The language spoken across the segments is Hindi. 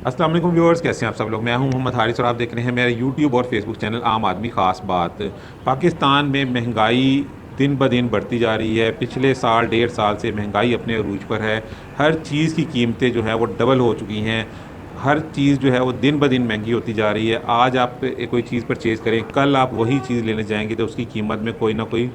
अस्सलाम वालेकुम व्यूअर्स, कैसे हैं आप सब लोग। मैं हूं मोहम्मद हारिस और आप देख रहे हैं मेरा यूट्यूब और फेसबुक चैनल आम आदमी ख़ास बात। पाकिस्तान में महंगाई दिन ब दिन बढ़ती जा रही है। पिछले साल 1.5 साल से महंगाई अपने अरूज पर है। हर चीज़ की कीमतें जो हैं वो डबल हो चुकी हैं। हर चीज़ जो है वो दिन ब दिन महंगी होती जा रही है। आज आप कोई चीज़ परचेज़ करें, कल आप वही चीज़ लेने जाएंगे तो उसकी कीमत में कोई ना कोई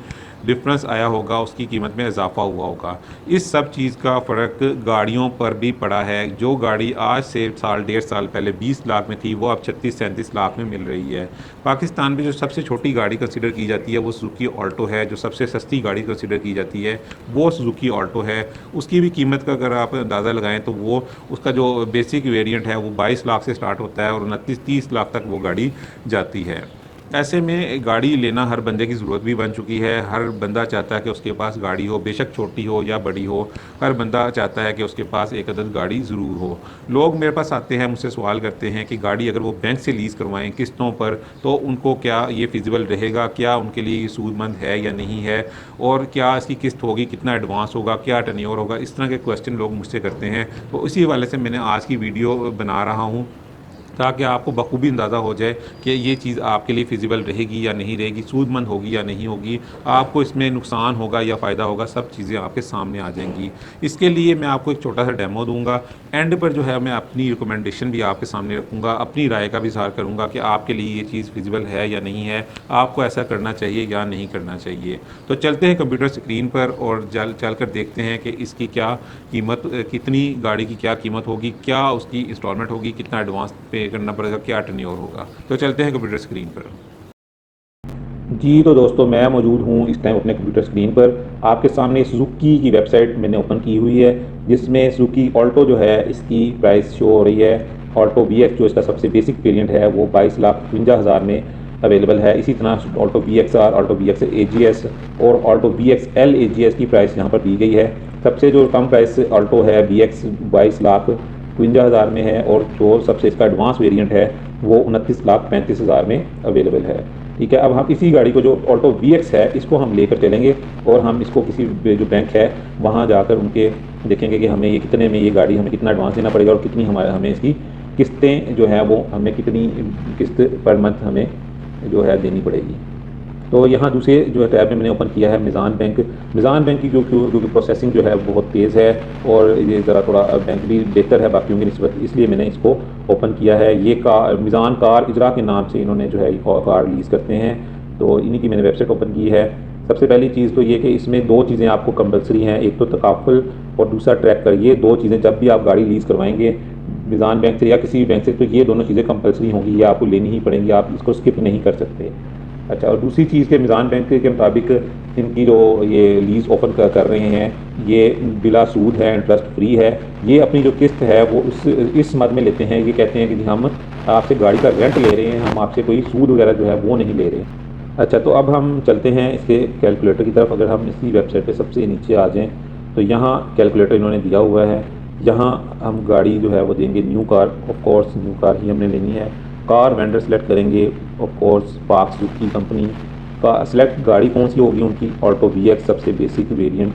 डिफरेंस आया होगा, उसकी कीमत में इजाफा हुआ होगा। इस सब चीज़ का फ़र्क गाड़ियों पर भी पड़ा है। जो गाड़ी आज से साल 1.5 साल पहले 20 लाख में थी, वो अब 36-37 लाख में मिल रही है। पाकिस्तान में जो सबसे छोटी गाड़ी कंसिडर की जाती है वो सुजुकी ऑल्टो है। जो सबसे सस्ती गाड़ी कंसिडर की जाती है वो सुजुकी ऑल्टो है। उसकी भी कीमत का अगर आप अंदाज़ा लगाएं तो वो उसका जो बेसिक वेरिएंट है वो 22 लाख से स्टार्ट होता है और 29-30 लाख तक वो गाड़ी जाती है। ऐसे में गाड़ी लेना हर बंदे की ज़रूरत भी बन चुकी है। हर बंदा चाहता है कि उसके पास गाड़ी हो, बेशक छोटी हो या बड़ी हो। हर बंदा चाहता है कि उसके पास एक अदद गाड़ी ज़रूर हो। लोग मेरे पास आते हैं, मुझसे सवाल करते हैं कि गाड़ी अगर वो बैंक से लीज़ करवाएं किस्तों पर तो उनको क्या ये फिजिबल रहेगा, क्या उनके लिए ये सूदमंद है या नहीं है, और क्या इसकी किस्त होगी, कितना एडवांस होगा, क्या टेन्योर होगा। इस तरह के क्वेश्चन लोग मुझसे करते हैं। तो इसी हवाले से मैंने आज की वीडियो बना रहा हूँ ताकि आपको बखूबी अंदाज़ा हो जाए कि ये चीज़ आपके लिए फ़िज़िबल रहेगी या नहीं रहेगी, सूदमंद होगी या नहीं होगी, आपको इसमें नुकसान होगा या फ़ायदा होगा, सब चीज़ें आपके सामने आ जाएंगी। इसके लिए मैं आपको एक छोटा सा डेमो दूंगा। एंड पर जो है मैं अपनी रिकमेंडेशन भी आपके सामने रखूँगा, अपनी राय का भी इज़हार करूँगा कि आपके लिए ये चीज़ फ़िज़िबल है या नहीं है, आपको ऐसा करना चाहिए या नहीं करना चाहिए। तो चलते हैं कंप्यूटर स्क्रीन पर और चल कर देखते हैं कि इसकी क्या कीमत, कितनी गाड़ी की क्या कीमत होगी, क्या उसकी इंस्टॉलमेंट होगी, कितना एडवांस पे करना पड़ेगा, क्या टेन्योर होगा। तो चलते हैं कंप्यूटर स्क्रीन पर। जी तो दोस्तों, मैं मौजूद हूँ इस टाइम अपने कंप्यूटर स्क्रीन पर। आपके सामने सुजुकी की वेबसाइट मैंने ओपन की हुई है, जिसमें सुजुकी ऑल्टो जो है इसकी प्राइस शो हो रही है। ऑल्टो वी एक्स जो इसका सबसे बेसिक वेरिएंट है वो 22,52,000 में अवेलेबल है। इसी तरह Alto V X R, Alto V X A G S और Alto V X L A G S की प्राइस यहाँ पर दी गई है। सबसे जो कम प्राइस ऑल्टो है वी एक्स 22,52,000 में है, और जो सबसे इसका एडवांस वेरिएंट है वो 29,35,000 में अवेलेबल है। ठीक है, अब हम इसी गाड़ी को, जो ऑल्टो वी एक्स है, इसको हम लेकर चलेंगे और हम इसको किसी जो बैंक है वहाँ जाकर उनके देखेंगे कि हमें ये कितने में, ये गाड़ी हमें कितना एडवांस देना पड़ेगा और कितनी हमें इसकी किस्तें जो हैं वो हमें कितनी किस्त पर मंथ हमें जो है देनी पड़ेगी। तो यहाँ दूसरे जो है टैब में मैंने ओपन किया है मिज़ान बैंक। मिज़ान बैंक की जो प्रोसेसिंग जो है बहुत तेज़ है और ये ज़रा थोड़ा बैंक भी बेहतर है बाकियों की निस्बत, इसलिए मैंने इसको ओपन किया है। ये कार मिज़ान कार इजरा के नाम से इन्होंने जो है कार लीज़ करते हैं, तो इन्हीं की मैंने वेबसाइट ओपन की है। सबसे पहली चीज़ तो ये कि इसमें दो चीज़ें आपको कंपलसरी हैं, एक तो तकाफुल और दूसरा ट्रैकर। ये दो चीज़ें जब भी आप गाड़ी लीज़ करवाएंगे मिज़ान बैंक से या किसी भी बैंक से, तो ये दोनों चीज़ें कंपलसरी होंगी, ये आपको लेनी ही पड़ेंगी, आप इसको स्किप नहीं कर सकते। अच्छा, और दूसरी चीज़ के मिज़ान बैंक के मुताबिक इनकी जो ये लीज़ ऑफर कर रहे हैं ये बिला सूद है, इंटरेस्ट फ्री है। ये अपनी जो किस्त है वो इस मद में लेते हैं, ये कहते हैं कि हम आपसे गाड़ी का रेंट ले रहे हैं, हम आपसे कोई सूद वगैरह जो है वो नहीं ले रहे। अच्छा, तो अब हम चलते हैं इसके कैलकुलेटर की तरफ। अगर हम इसी वेबसाइट पे सबसे नीचे आ जाएं तो यहाँ कैलकुलेटर इन्होंने दिया हुआ है। यहाँ हम गाड़ी जो है वो देंगे new car, of course new car ही हमने लेनी है। कार वेंडर सेलेक्ट करेंगे, ऑफ कोर्स पार्क सुजुकी कंपनी का सेलेक्ट। गाड़ी कौन सी होगी उनकी, ऑल्टो वी एक्स सबसे बेसिक वेरिएंट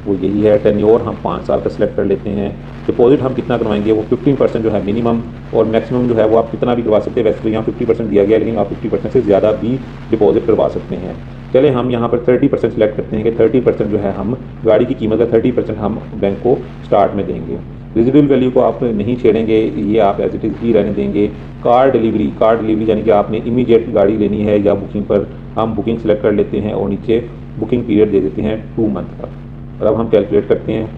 वो यही है। टेन्योर हम 5 साल का सेलेक्ट कर लेते हैं। डिपॉजिट हम कितना करवाएंगे, वो 15% जो है मिनिमम, और मैक्सिमम जो है वो आप कितना भी करवा सकते हैं। वैसे तो यहाँ 50% दिया गया है, लेकिन आप 50% से ज़्यादा भी डिपॉजिट करवा सकते हैं। चले हम यहाँ पर 30% सेलेक्ट करते हैं कि 30% जो है हम गाड़ी की कीमत का 30% हम बैंक को स्टार्ट में देंगे। रेजिडुअल वैल्यू को आप नहीं छेड़ेंगे, ये आप एज इट इज़ ही रहने देंगे। कार डिलीवरी यानी कि आपने इमीडिएट गाड़ी लेनी है या बुकिंग पर, हम बुकिंग सेलेक्ट कर लेते हैं और नीचे बुकिंग पीरियड दे देते हैं 2 मंथ का। और अब हम कैलकुलेट करते हैं,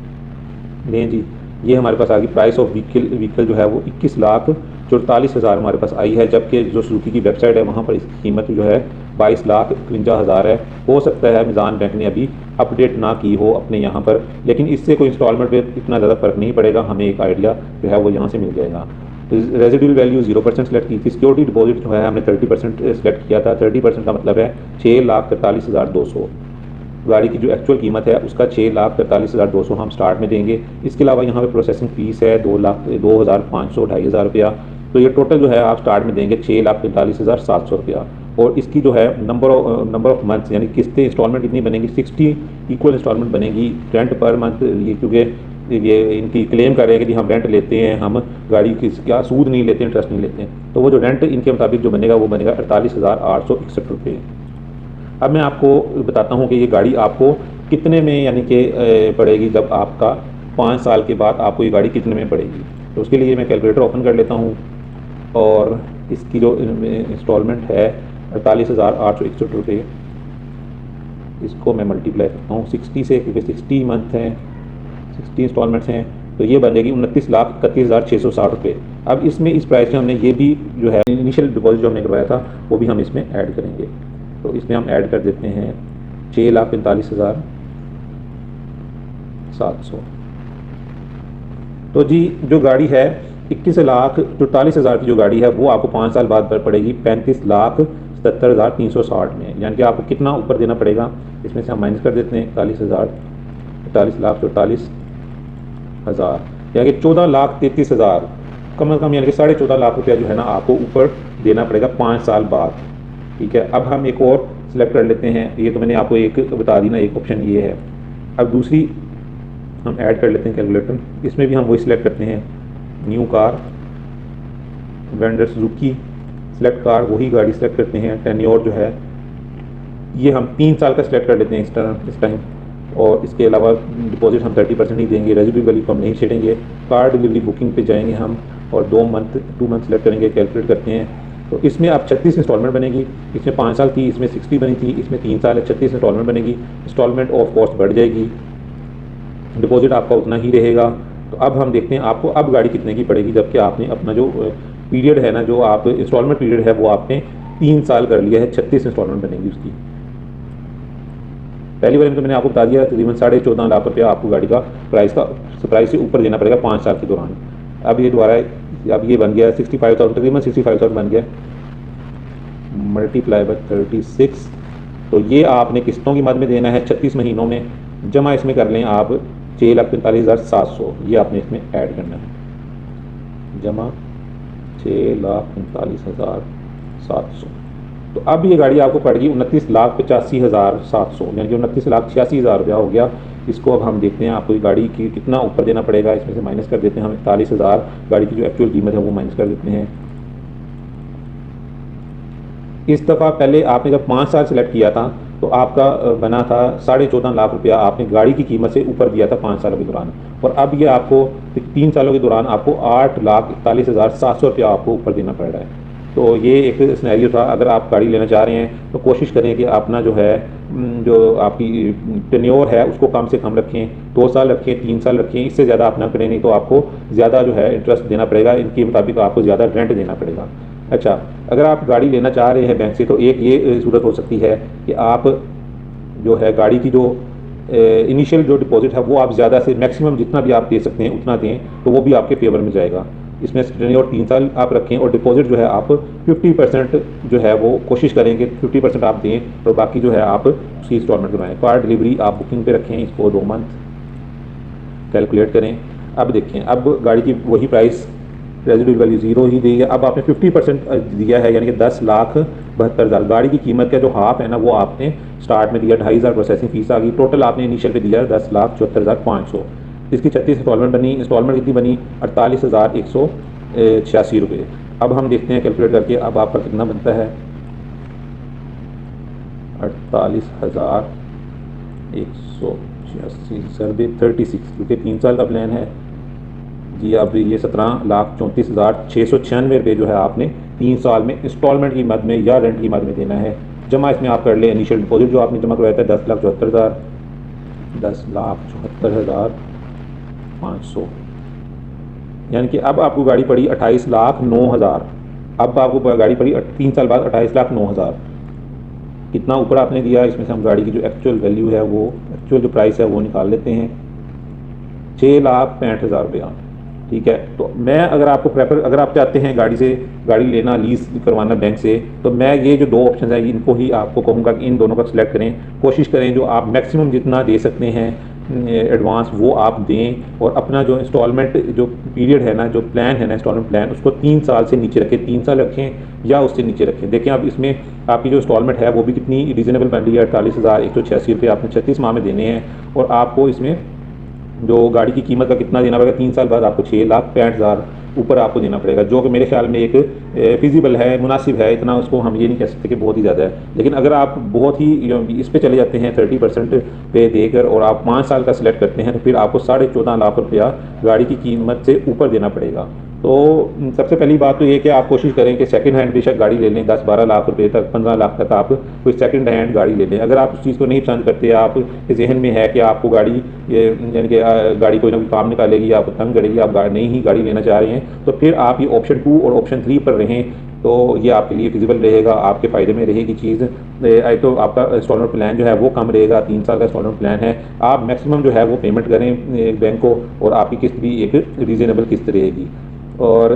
लें जी, ये हमारे पास आ गई प्राइस ऑफ व्हीकल जो है वो 21,44,000 हमारे पास आई है, जबकि जो सुजुकी की वेबसाइट है वहाँ पर इसकी कीमत जो है 22,51,000 है। हो सकता है मिज़ान बैंक ने अभी अपडेट ना की हो अपने यहाँ पर, लेकिन इससे कोई इंस्टॉलमेंट पे इतना ज़्यादा फ़र्क नहीं पड़ेगा, हमें एक आइडिया जो है वो यहाँ से मिल जाएगा। रेजिडुअल वैल्यू 0% सेलेक्ट की थी। सिक्योरिटी डिपॉजिट जो है हमने 30% सेलेक्ट किया था। 30% का मतलब है 6,43,200। गाड़ी की जो एक्चुअल कीमत है उसका 6,43,200 हम स्टार्ट में देंगे। इसके अलावा यहाँ पे प्रोसेसिंग फ़ीस है 2,0500 2,500 रुपया। तो ये टोटल जो है आप स्टार्ट में देंगे 6,45,700 रुपया। और इसकी जो है नंबर ऑफ मंथ्स यानी किस्तें इंस्टॉलमेंट कितनी बनेगी, 60 इक्वल इंस्टॉलमेंट बनेगी। रेंट पर मंथ, ये क्योंकि ये इनकी क्लेम कर रहे हैं कि जी हम रेंट लेते हैं, हम गाड़ी की क्या सूद नहीं लेते हैं, इंटरेस्ट नहीं लेते हैं। तो वो जो रेंट इनके मुताबिक जो बनेगा वो बनेगा 48,861 रुपये। अब मैं आपको बताता हूँ कि ये गाड़ी आपको कितने में यानी कि पड़ेगी, जब आपका 5 साल के बाद आपको ये गाड़ी कितने में पड़ेगी। तो उसके लिए मैं कैलकुलेटर ओपन कर लेता हूँ और इसकी जो इंस्टॉलमेंट है 48,861 रुपये, इसको मैं मल्टीप्लाई करता हूँ 60 से, क्योंकि 60 मंथ हैं, 60 इंस्टॉलमेंट्स हैं, तो ये बनेगी 29,31,660 रुपये। अब इसमें इस प्राइस में हमने ये भी जो है इनिशियल डिपॉजिट जो हमने करवाया था वो भी हम इसमें ऐड करेंगे। तो इसमें हम ऐड कर देते हैं 6,45,700। तो जी जो गाड़ी है 21,44,000 की जो गाड़ी है वो आपको 5 साल बाद पड़ेगी 35,77,360 में। यानी कि आपको कितना ऊपर देना पड़ेगा, इसमें से हम माइनस कर देते हैं 40,44,44,000, यानी कि 14,33,000 कम से कम, यानी कि 14.5 लाख रुपया जो है ना आपको ऊपर देना पड़ेगा 5 साल बाद। ठीक है, अब हम एक और सिलेक्ट कर लेते हैं। ये तो मैंने आपको एक बता दी ना, एक ऑप्शन ये है। अब दूसरी हम ऐड कर लेते हैं कैलकुलेटर, इसमें भी हम वही सिलेक्ट करते हैं, new car, vendor Suzuki, select car, वही गाड़ी सेलेक्ट करते हैं। टेन्योर जो है ये हम 3 साल का सिलेक्ट कर लेते हैं इस टाइम, और इसके अलावा डिपॉजिट हम 30% ही देंगे, रेजिडुअल वैल्यू को हम नहीं छेड़ेंगे। कार डिलीवरी बुकिंग पे जाएंगे हम और 2 मंथ सेलेक्ट करेंगे, कैलकुलेट करते हैं। तो इसमें अब 36 इंस्टॉलमेंट बनेगी, इसमें 5 साल थी, इसमें 60 बनी थी, इसमें 3 साल है, 36 इंस्टॉलमेंट बनेगी। इंस्टॉलमेंट ऑफ कोर्स बढ़ जाएगी, डिपॉजिट आपका उतना ही रहेगा। तो अब हम देखते हैं आपको अब गाड़ी कितने की पड़ेगी, जबकि आपने अपना जो पीरियड है ना, जो आप इंस्टॉलमेंट पीरियड है वो आपने 3 साल कर लिया है। 36 इंस्टॉलमेंट बनेगी उसकी। पहली बार में तो मैंने आपको बता दिया तकरीबन 14.5 लाख रुपया आपको गाड़ी का प्राइस से ऊपर देना पड़ेगा 5 साल के दौरान। अब ये दोबारा अब ये बन गया 65,000, तकरीबन 65,000 बन गया, मल्टीप्लाई बाय 36। तो ये आपने किस्तों की मद में देना है 36 महीनों में। जमा इसमें कर लें आप 6,45,700, ये आपने इसमें ऐड करना है, जमा 6,45,700। तो अब ये गाड़ी आपको पड़ेगी 29,85,700, यानी कि 29,86,000 रुपया हो गया। इसको अब हम देखते हैं आपको ये गाड़ी की कितना ऊपर देना पड़ेगा, इसमें से माइनस कर देते हैं हम 41,000, गाड़ी की जो एक्चुअल कीमत है वो माइनस कर देते हैं। इस दफ़ा पहले आपने जब 5 साल सेलेक्ट किया था तो आपका बना था 14.5 लाख रुपया, आपने गाड़ी की कीमत से ऊपर दिया था 5 सालों के दौरान, और अब ये आपको 3 सालों के दौरान आपको 8,41,700 रुपया आपको ऊपर देना पड़ रहा है। तो ये एक सिनेरियो था। अगर आप गाड़ी लेना चाह रहे हैं तो कोशिश करें कि अपना जो है जो आपकी टेन्योर है उसको कम से कम रखें, 2 साल रखें, 3 साल रखें, इससे ज़्यादा आप ना करें, नहीं तो आपको ज़्यादा जो है इंटरेस्ट देना पड़ेगा, इनके मुताबिक आपको ज़्यादा रेंट देना पड़ेगा। अच्छा, अगर आप गाड़ी लेना चाह रहे हैं बैंक से तो एक ये सूरत हो सकती है कि आप जो है गाड़ी की जो इनिशियल जो डिपॉजिट है वो आप ज़्यादा से मैक्सिमम जितना भी आप दे सकते हैं उतना दें, तो वो भी आपके फेवर में जाएगा। इसमें टेन्योर 3 साल आप रखें और डिपॉजिट जो है आप 50% जो है वो कोशिश करें कि 50% आप दें, तो बाकी जो है आप उसकी इंस्टॉलमेंट करवाएं। कार डिलीवरी आप बुकिंग पे रखें, इसको 2 मंथ कैलकुलेट करें। अब देखें, अब गाड़ी की वही प्राइस, रेजिडुअल वैल्यू 0 ही दी है। अब आपने 50% दिया है, यानी कि 10,72,000। गाड़ी की कीमत का जो हाफ है ना वो आपने स्टार्ट में दिया, 2,500 प्रोसेसिंग फीस आ गई, टोटल आपने इनिशियल पे दिया 10,74,500। इसकी 36 इंस्टॉलमेंट बनी, इंस्टॉलमेंट कितनी बनी 48,186 रुपये। अब हम देखते हैं कैलकुलेट करके अब आपका कितना बनता है, 48,186 सर्वे 36, क्योंकि 3 साल का प्लान है जी। अब ये 17,34,696 रुपये जो है आपने 3 साल में इंस्टॉलमेंट की मद में या रेंट की मद में देना है। जमा इसमें आप कर लें इनिशियल डिपॉजिट जो आपने जमा करवाया था 10,74,500, यानी कि अब आपको गाड़ी पड़ी 28,09,000। अब आपको गाड़ी पड़ी 3 साल बाद 28,09,000। कितना ऊपर आपने दिया, इसमें से हम गाड़ी की जो एक्चुअल वैल्यू है वो एक्चुअल जो प्राइस है वो निकाल लेते हैं, 6,65,000 रुपया। ठीक है, तो मैं अगर आप चाहते हैं गाड़ी लेना, लीज करवाना बैंक से, तो मैं ये जो 2 ऑप्शन है इनको ही आपको कहूँगा कि इन दोनों का सिलेक्ट करें। कोशिश करें जो आप मैक्सिमम जितना दे सकते हैं एडवांस वो आप दें, और अपना जो इंस्टॉलमेंट जो पीरियड है ना, जो प्लान है ना इंस्टॉलमेंट प्लान, उसको 3 साल से नीचे रखें, 3 साल रखें या उससे नीचे रखें। देखें अब इसमें आपकी जो इंस्टॉलमेंट है वो भी कितनी रीजनेबल बन रही है, 48,186 रुपये आपने 36 माह में देने हैं, और आपको इसमें जो गाड़ी की कीमत का कितना देना पड़ेगा, 3 साल बाद आपको 6,65,000 ऊपर आपको देना पड़ेगा, जो कि मेरे ख्याल में एक फिजिबल है, मुनासिब है। इतना उसको हम ये नहीं कह सकते कि बहुत ही ज़्यादा है। लेकिन अगर आप बहुत ही इस पे चले जाते हैं 30% पे देकर और आप 5 साल का सिलेक्ट करते हैं, तो फिर आपको 14.5 लाख रुपया गाड़ी की कीमत से ऊपर देना पड़ेगा। तो सबसे पहली बात तो ये कि आप कोशिश करें कि सेकंड हैंड बेशक गाड़ी ले लें, 10-12 लाख रुपए तक, 15 लाख तक आप कोई सेकंड हैंड गाड़ी ले लें। अगर आप उस चीज़ को नहीं पसंद करते, आप के जहन में है कि आपको गाड़ी ये यानी कि गाड़ी कोई ना कोई काम निकालेगी, आपको तंग करेगी, आप नई ही गाड़ी लेना चाह रहे हैं, तो फिर आप ये ऑप्शन 2 और ऑप्शन 3 पर रहें, तो ये आपके लिए फिजिबल रहेगा, आपके फ़ायदे में रहेगी चीज़। एक तो आपका इंस्टॉलमेंट प्लान जो है वो कम रहेगा, 3 साल का इंस्टॉलमेंट प्लान है। आप मैक्सिमम जो है वो पेमेंट करें बैंक को, और आपकी किस्त भी एक रीज़नेबल किस्त रहेगी। और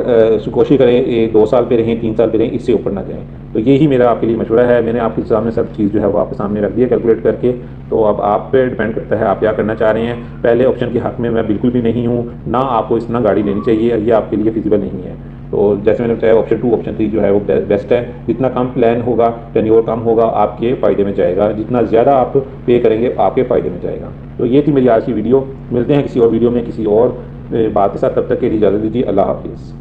कोशिश करें 2 साल पे रहें, 3 साल पे रहें, इससे ऊपर ना जाएं। तो यही मेरा आपके लिए मशवरा है। मैंने आपके सामने सब चीज़ जो है वो आपके सामने रख दी है कैलकुलेट करके। तो अब आप पे डिपेंड करता है आप क्या करना चाह रहे हैं। पहले ऑप्शन के हक़ में मैं बिल्कुल भी नहीं हूँ, ना आपको इतना गाड़ी लेनी चाहिए, ये आपके लिए फिजिबल नहीं है। तो जैसे मैंने बताया, ऑप्शन 2 ऑप्शन 3 जो है वो बेस्ट है। जितना कम प्लान होगा, टेन्योर कम होगा, आपके फ़ायदे में जाएगा। जितना ज़्यादा आप पे करेंगे, आपके फ़ायदे में जाएगा। तो ये थी मेरी आज की वीडियो। मिलते हैं किसी और वीडियो में किसी और बात के साथ। तब तक के लिए इजाज़त दीजिए। अल्लाह हाफ़िज़।